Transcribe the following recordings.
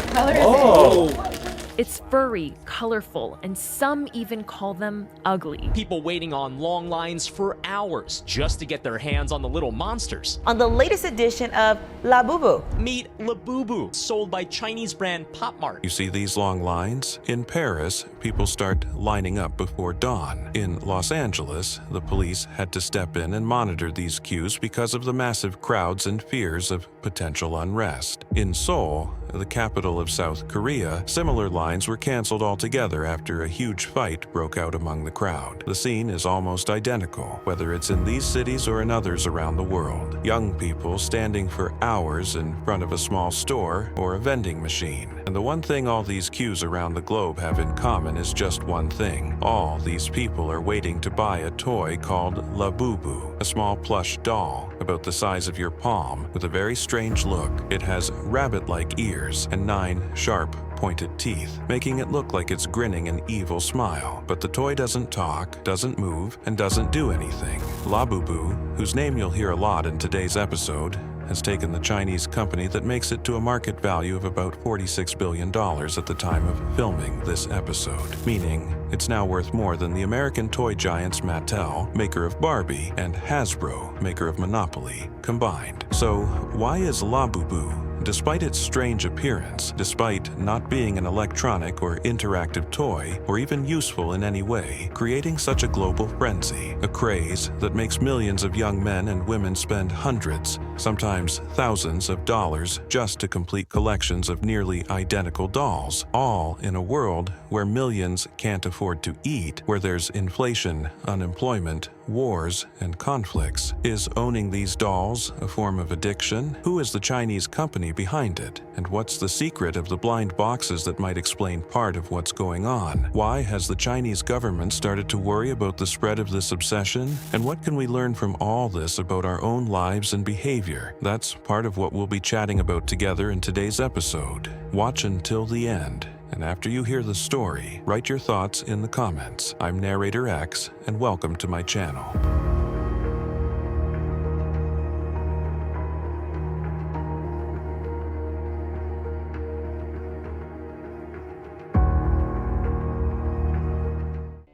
color is Oh! It's furry, colorful, and some even call them ugly. People waiting on long lines for hours just to get their hands on the little monsters. on the latest edition of Labubu. Meet Labubu, sold by Chinese brand Pop Mart. You see these long lines? In Paris, people start lining up before dawn. In Los Angeles, the police had to step in and monitor these queues because of the massive crowds and fears of potential unrest. In Seoul, the capital of South Korea, similar lines were canceled altogether after a huge fight broke out among the crowd. The scene is almost identical, whether it's in these cities or in others around the world. Young people standing for hours in front of a small store or a vending machine. And the one thing all these queues around the globe have in common is just one thing. All these people are waiting to buy a toy called Labubu, a small plush doll about the size of your palm with a very strange look. It has rabbit-like ears and 9 sharp, pointed teeth, making it look like it's grinning an evil smile. But the toy doesn't talk, doesn't move, and doesn't do anything. Labubu, whose name you'll hear a lot in today's episode, has taken the Chinese company that makes it to a market value of about $46 billion at the time of filming this episode, meaning it's now worth more than the American toy giants Mattel, maker of Barbie, and Hasbro, maker of Monopoly, combined. So why is Labubu, despite its strange appearance, despite not being an electronic or interactive toy, or even useful in any way, creating such a global frenzy, a craze that makes millions of young men and women spend hundreds, sometimes thousands of dollars just to complete collections of nearly identical dolls, all in a world where millions can't afford to eat, where there's inflation, unemployment, wars, and conflicts. Is owning these dolls a form of addiction? Who is the Chinese company behind it? And what's the secret of the blind boxes that might explain part of what's going on? Why has the Chinese government started to worry about the spread of this obsession? And what can we learn from all this about our own lives and behavior? That's part of what we'll be chatting about together in today's episode. Watch until the end. And after you hear the story, write your thoughts in the comments. I'm Narrator X, and welcome to my channel.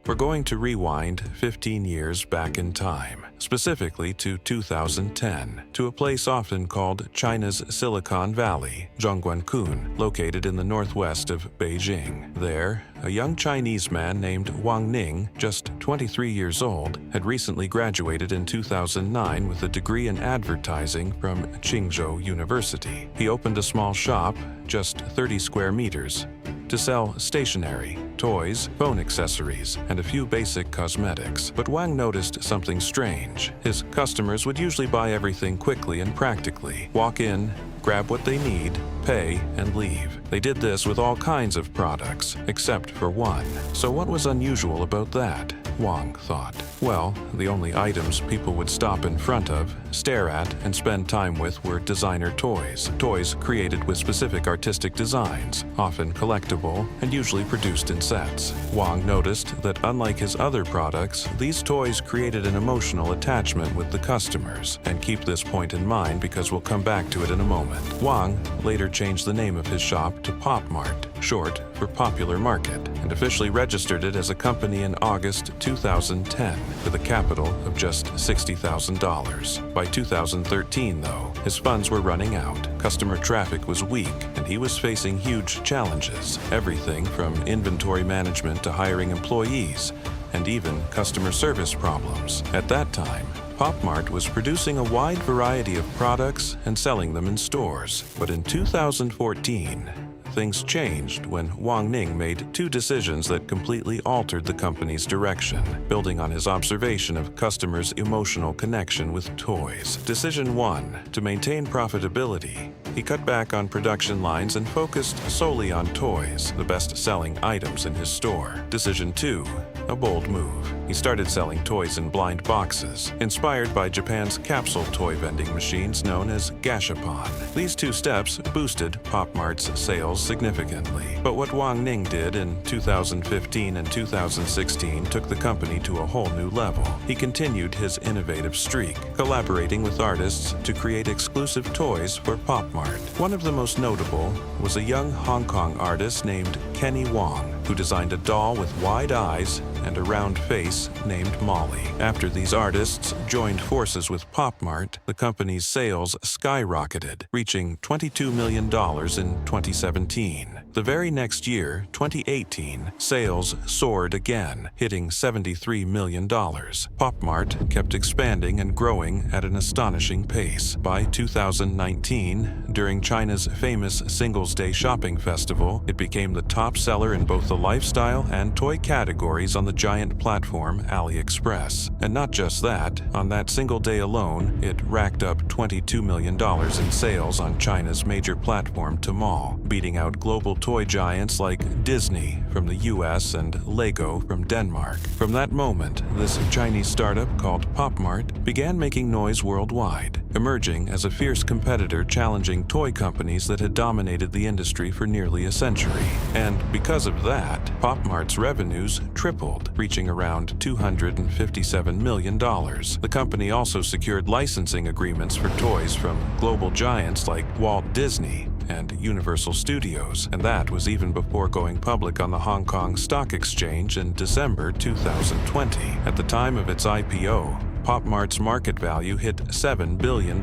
We're going to rewind 15 years back in time, specifically to 2010, to a place often called China's Silicon Valley, Zhongguancun, located in the northwest of Beijing. There, a young Chinese man named Wang Ning, just 23 years old, had recently graduated in 2009 with a degree in advertising from Qingzhou University. He opened a small shop, just 30 square meters, to sell stationery, toys, phone accessories, and a few basic cosmetics. But Wang noticed something strange. His customers would usually buy everything quickly and practically, walk in, grab what they need, pay, and leave. They did this with all kinds of products, except for one. So what was unusual about that? Wang thought. Well, the only items people would stop in front of, stare at, and spend time with were designer toys. Toys created with specific artistic designs, often collectible, and usually produced in sets. Wang noticed that unlike his other products, these toys created an emotional attachment with the customers. And keep this point in mind because we'll come back to it in a moment. Wang later changed the name of his shop to Pop Mart, short for Popular Market, and officially registered it as a company in August 2010 with a capital of just $60,000. By 2013, though, his funds were running out, customer traffic was weak, and he was facing huge challenges, everything from inventory management to hiring employees, and even customer service problems. At that time, Pop Mart was producing a wide variety of products and selling them in stores. But in 2014, things changed when Wang Ning made 2 decisions that completely altered the company's direction, building on his observation of customers' emotional connection with toys. Decision 1, to maintain profitability, he cut back on production lines and focused solely on toys, the best-selling items in his store. Decision 2, a bold move. he started selling toys in blind boxes, inspired by Japan's capsule toy vending machines known as gashapon. These two steps boosted Pop Mart's sales significantly. But what Wang Ning did in 2015 and 2016 took the company to a whole new level. He continued his innovative streak, collaborating with artists to create exclusive toys for Pop Mart. One of the most notable was a young Hong Kong artist named Kenny Wong, who designed a doll with wide eyes and a round face named Molly. After these artists joined forces with Pop Mart, the company's sales skyrocketed, reaching $22 million in 2017. The very next year, 2018, sales soared again, hitting $73 million. Pop Mart kept expanding and growing at an astonishing pace. By 2019, during China's famous Singles' Day shopping festival, it became the top seller in both the lifestyle and toy categories on the giant platform AliExpress. And not just that, on that single day alone, it racked up $22 million in sales on China's major platform Tmall, beating out global toy giants like Disney from the US and Lego from Denmark. From that moment, this Chinese startup called Pop Mart began making noise worldwide, emerging as a fierce competitor challenging toy companies that had dominated the industry for nearly a century. And because of that, Pop Mart's revenues tripled, reaching around $257 million. The company also secured licensing agreements for toys from global giants like Walt Disney and Universal Studios, and that was even before going public on the Hong Kong Stock Exchange in December 2020. At the time of its IPO, Pop Mart's market value hit $7 billion,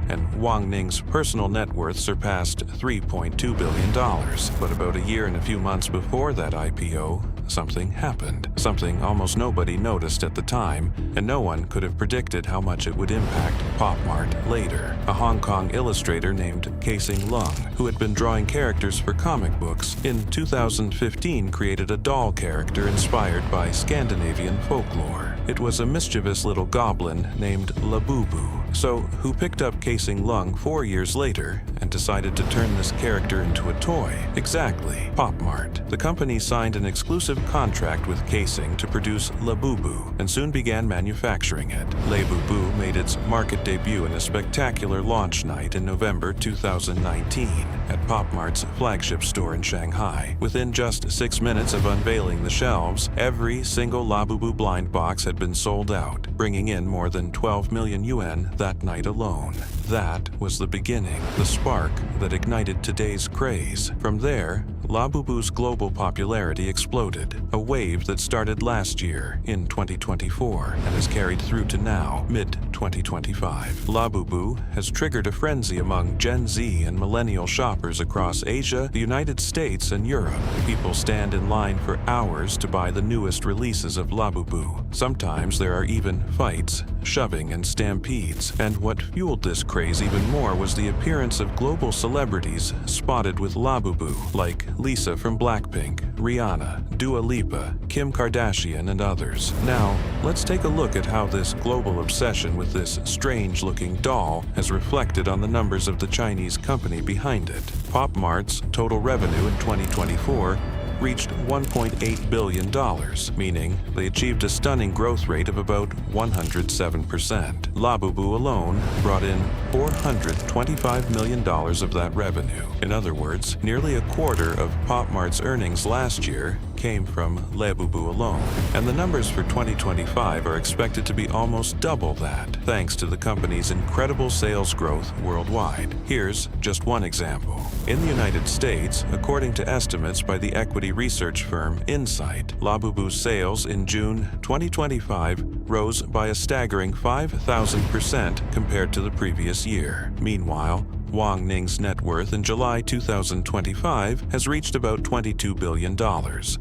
and Wang Ning's personal net worth surpassed $3.2 billion. But about a year and a few months before that IPO, something happened. Something almost nobody noticed at the time, and no one could have predicted how much it would impact Pop Mart later. A Hong Kong illustrator named Casing Lung, who had been drawing characters for comic books, in 2015 created a doll character inspired by Scandinavian folklore. It was a mischievous little goblin named Labubu. So, who picked up Casing Lung 4 years later and decided to turn this character into a toy? Exactly, Pop Mart. The company signed an exclusive contract with Casing to produce Labubu and soon began manufacturing it. Labubu made its market debut in a spectacular launch night in November 2019 at Pop Mart's flagship store in Shanghai. Within just 6 minutes of unveiling the shelves, every single Labubu blind box had been sold out, bringing in more than 12 million yuan that night alone. That was the beginning, the spark that ignited today's craze. From there, Labubu's global popularity exploded, a wave that started last year in 2024 and has carried through to now, mid-2025. Labubu has triggered a frenzy among Gen Z and Millennial shoppers across Asia, the United States, and Europe. People stand in line for hours to buy the newest releases of Labubu. Sometimes there are even fights, shoving, and stampedes. And what fueled this craze even more was the appearance of global celebrities spotted with Labubu, like Lisa from BLACKPINK, Rihanna, Dua Lipa, Kim Kardashian, and others. Now, let's take a look at how this global obsession with this strange-looking doll has reflected on the numbers of the Chinese company behind it. Pop Mart's total revenue in 2024 reached $1.8 billion, meaning they achieved a stunning growth rate of about 107%. Labubu alone brought in $425 million of that revenue. In other words, nearly a quarter of Pop Mart's earnings last year came from Labubu alone. And the numbers for 2025 are expected to be almost double that, thanks to the company's incredible sales growth worldwide. Here's just one example. In the United States, according to estimates by the equity research firm Insight, Labubu's sales in June 2025 rose by a staggering 5,000% compared to the previous year. Meanwhile, Wang Ning's net worth in July 2025 has reached about $22 billion,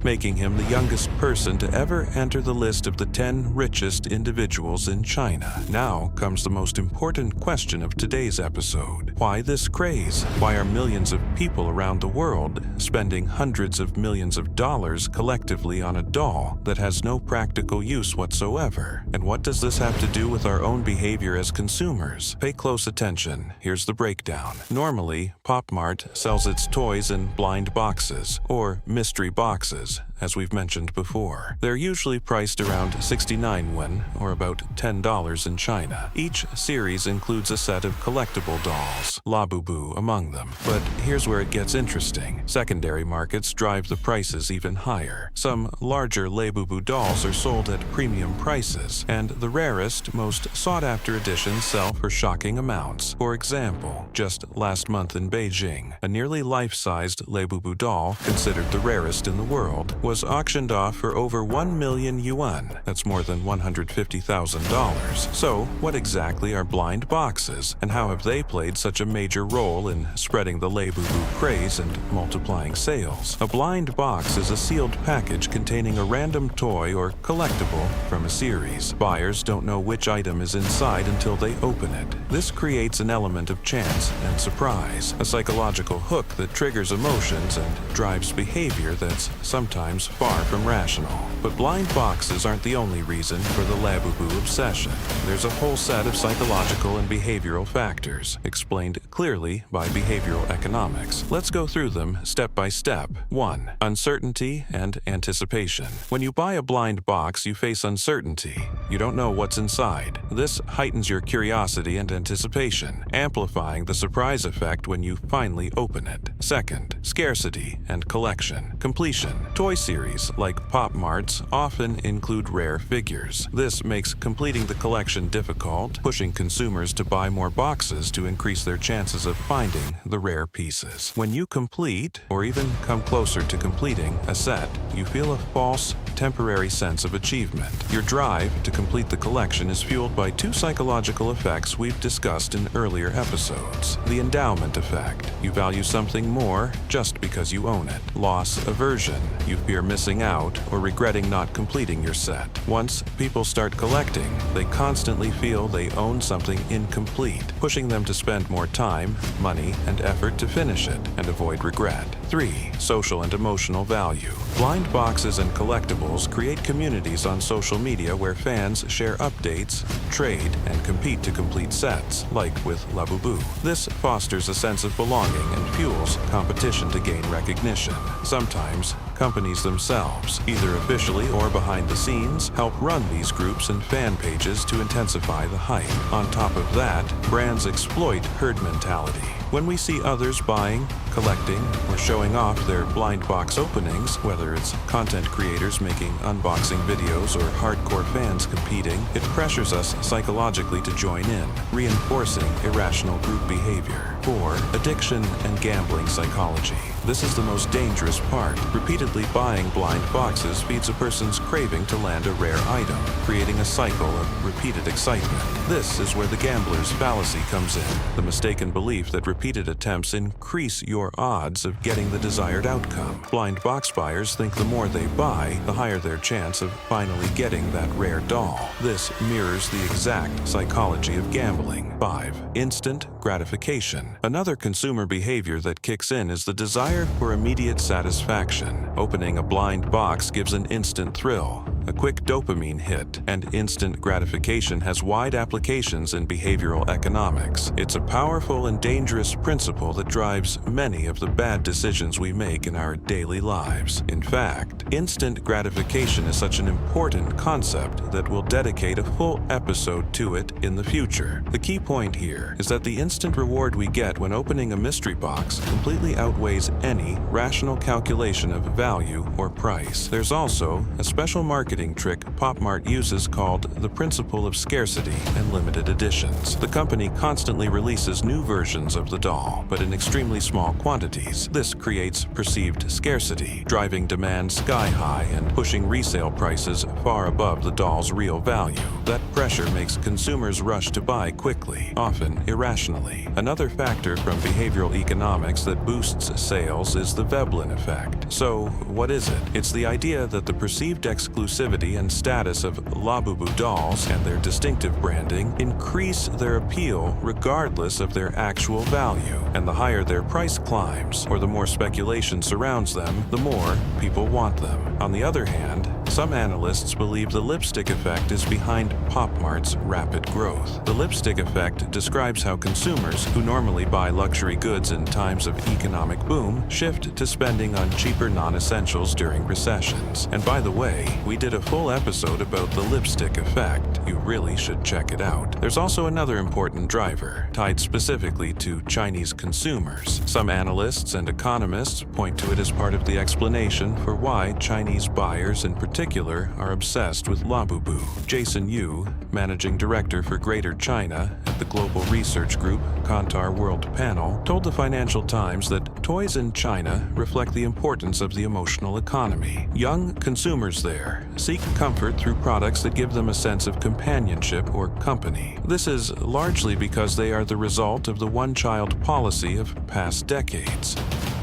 making him the youngest person to ever enter the list of the 10 richest individuals in China. Now comes the most important question of today's episode. Why this craze? Why are millions of people around the world spending hundreds of millions of dollars collectively on a doll that has no practical use whatsoever? And what does this have to do with our own behavior as consumers? Pay close attention. Here's the breakdown. down. Normally, Pop Mart sells its toys in blind boxes, or mystery boxes, as we've mentioned before. They're usually priced around 69 yuan, or about $10 in China. Each series includes a set of collectible dolls, Labubu among them. But here's where it gets interesting. Secondary markets drive the prices even higher. Some larger Labubu dolls are sold at premium prices, and the rarest, most sought-after editions sell for shocking amounts. For example, just last month in Beijing, a nearly life-sized Labubu doll, considered the rarest in the world, was auctioned off for over 1 million yuan. That's more than $150,000. So, what exactly are blind boxes, and how have they played such a major role in spreading the Labubu craze and multiplying sales? A blind box is a sealed package containing a random toy or collectible from a series. Buyers don't know which item is inside until they open it. This creates an element of chance and surprise, a psychological hook that triggers emotions and drives behavior that's sometimes far from rational. But blind boxes aren't the only reason for the Labubu obsession. There's a whole set of psychological and behavioral factors, explained clearly by behavioral economics. Let's go through them step by step. 1. Uncertainty and anticipation. When you buy a blind box, you face uncertainty. You don't know what's inside. This heightens your curiosity and anticipation, amplifying the surprise effect when you finally open it. 2nd, scarcity and collection. Completion. Toy series, like Pop Mart's, often include rare figures. This makes completing the collection difficult, pushing consumers to buy more boxes to increase their chances of finding the rare pieces. When you complete, or even come closer to completing, a set, you feel a false, temporary sense of achievement. Your drive to complete the collection is fueled by 2 psychological effects we've discussed in earlier episodes. The endowment effect. You value something more just because you own it. Loss aversion. You fear missing out or regretting not completing your set. Once people start collecting, they constantly feel they own something incomplete, pushing them to spend more time, money, and effort to finish it and avoid regret. 3. Social and emotional value. Blind boxes and collectibles create communities on social media where fans share updates, trade, and compete to complete sets, like with Labubu. This fosters a sense of belonging and fuels competition to gain recognition. Sometimes, companies themselves, either officially or behind the scenes, help run these groups and fan pages to intensify the hype. On top of that, brands exploit herd mentality. When we see others buying, collecting, or showing off their blind box openings, whether it's content creators making unboxing videos or hardcore fans competing, it pressures us psychologically to join in, reinforcing irrational group behavior. 4. Addiction and gambling psychology. This is the most dangerous part. Repeatedly buying blind boxes feeds a person's craving to land a rare item, creating a cycle of repeated excitement. This is where the gambler's fallacy comes in, the mistaken belief that repeated attempts increase your odds of getting the desired outcome. Blind box buyers think the more they buy, the higher their chance of finally getting that rare doll. This mirrors the exact psychology of gambling. 5. Instant gratification. Another consumer behavior that kicks in is the desire for immediate satisfaction. Opening a blind box gives an instant thrill, a quick dopamine hit, and instant gratification has wide applications in behavioral economics. It's a powerful and dangerous principle that drives many of the bad decisions we make in our daily lives. In fact, instant gratification is such an important concept that we'll dedicate a full episode to it in the future. The key point here is that the instant reward we get when opening a mystery box completely outweighs any rational calculation of value or price. There's also a special marketing trick Pop Mart uses called the principle of scarcity and limited editions. The company constantly releases new versions of the doll, but in extremely small quantities. This creates perceived scarcity, driving demand sky high and pushing resale prices far above the doll's real value. That pressure makes consumers rush to buy quickly, often irrationally. Another factor from behavioral economics that boosts sales is the Veblen effect. So, what is it? It's the idea that the perceived exclusivity and status of Labubu dolls and their distinctive branding increase their appeal regardless of their actual value. And the higher their price climbs, or the more speculation surrounds them, the more people want them. On the other hand, Some analysts believe the lipstick effect is behind Pop Mart's rapid growth. The lipstick effect describes how consumers, who normally buy luxury goods in times of economic boom, shift to spending on cheaper non-essentials during recessions. And by the way, we did a full episode about the lipstick effect. You really should check it out. There's also another important driver, tied specifically to Chinese consumers. Some analysts and economists point to it as part of the explanation for why Chinese buyers in particular are obsessed with Labubu. Jason Yu, managing director for Greater China at the global research group Kantar World Panel, told the Financial Times that toys in China reflect the importance of the emotional economy. Young consumers there seek comfort through products that give them a sense of companionship or company. This is largely because they are the result of the one-child policy of past decades,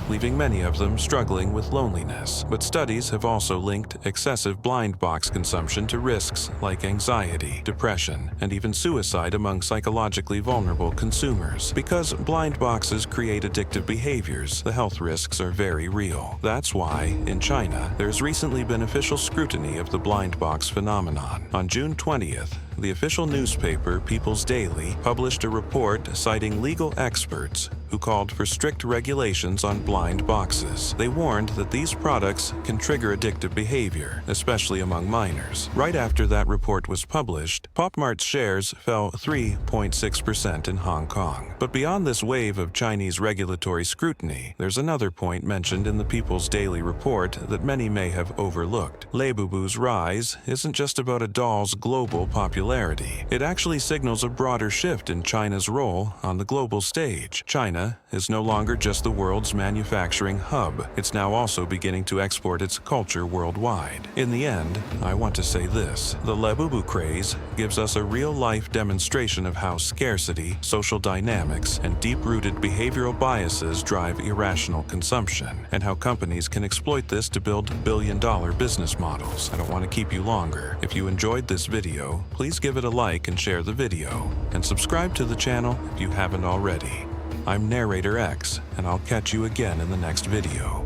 leaving many of them struggling with loneliness. But studies have also linked excessive blind box consumption to risks like anxiety, depression, and even suicide among psychologically vulnerable consumers. Because blind boxes create addictive behaviors, the health risks are very real. That's why, in China, there's recently been official scrutiny of the blind box phenomenon. On June 20th, the official newspaper People's Daily published a report citing legal experts who called for strict regulations on blind boxes. They warned that these products can trigger addictive behavior, especially among minors. Right after that report was published, Pop Mart's shares fell 3.6% in Hong Kong. But beyond this wave of Chinese regulatory scrutiny, there's another point mentioned in the People's Daily report that many may have overlooked. Labubu's rise isn't just about a doll's global popularity. It actually signals a broader shift in China's role on the global stage. China is no longer just the world's manufacturing hub. It's now also beginning to export its culture worldwide. In the end, I want to say this: the Labubu craze gives us a real-life demonstration of how scarcity, social dynamics, and deep-rooted behavioral biases drive irrational consumption, and how companies can exploit this to build billion-dollar business models. I don't want to keep you longer. If you enjoyed this video, please give it a like and share the video, and subscribe to the channel if you haven't already. I'm Narrator X, and I'll catch you again in the next video.